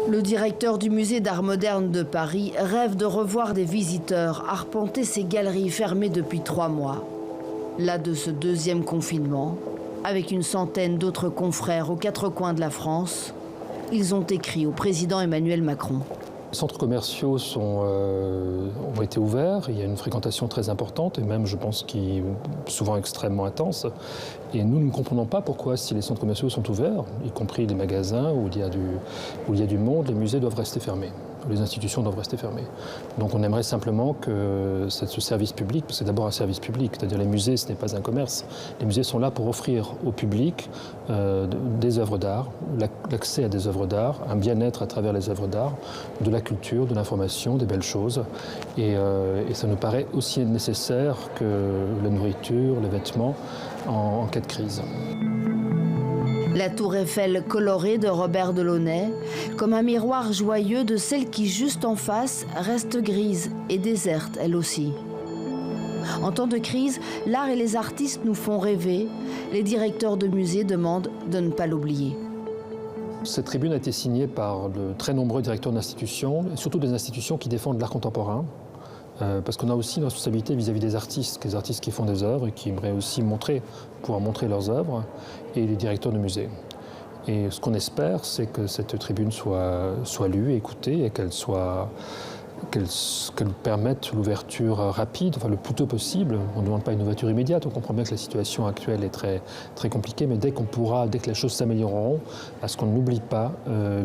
Le directeur du musée d'art moderne de Paris rêve de revoir des visiteurs arpenter ces galeries fermées depuis 3 mois. Là de ce deuxième confinement, avec une centaine d'autres confrères aux 4 coins de la France, ils ont écrit au président Emmanuel Macron. Les centres commerciaux ont été ouverts, il y a une fréquentation très importante et même, je pense, qui est souvent extrêmement intense. Et nous ne comprenons pas pourquoi, si les centres commerciaux sont ouverts, y compris les magasins où il y a du monde, les musées doivent rester fermés. Les institutions doivent rester fermées. Donc on aimerait simplement que ce service public, parce que c'est d'abord un service public, c'est-à-dire les musées, ce n'est pas un commerce. Les musées sont là pour offrir au public des œuvres d'art, l'accès à des œuvres d'art, un bien-être à travers les œuvres d'art, de la culture, de l'information, des belles choses. Et ça nous paraît aussi nécessaire que la nourriture, les vêtements en cas de crise. La tour Eiffel colorée de Robert Delaunay, comme un miroir joyeux de celle qui, juste en face, reste grise et déserte elle aussi. En temps de crise, l'art et les artistes nous font rêver. Les directeurs de musées demandent de ne pas l'oublier. Cette tribune a été signée par de très nombreux directeurs d'institutions, et surtout des institutions qui défendent l'art contemporain. Parce qu'on a aussi une responsabilité vis-à-vis des artistes qui font des œuvres et qui aimeraient aussi pouvoir montrer leurs œuvres, et les directeurs de musées. Et ce qu'on espère, c'est que cette tribune soit lue, écoutée, et qu'elle permette l'ouverture rapide, enfin le plus tôt possible. On ne demande pas une ouverture immédiate, on comprend bien que la situation actuelle est très, très compliquée, mais dès que les choses s'amélioreront, à ce qu'on n'oublie pas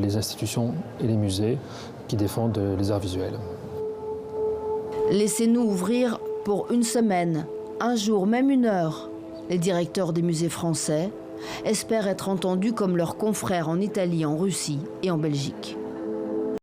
les institutions et les musées qui défendent les arts visuels. Laissez-nous ouvrir pour 1 semaine, 1 jour, même 1 heure. Les directeurs des musées français espèrent être entendus comme leurs confrères en Italie, en Russie et en Belgique.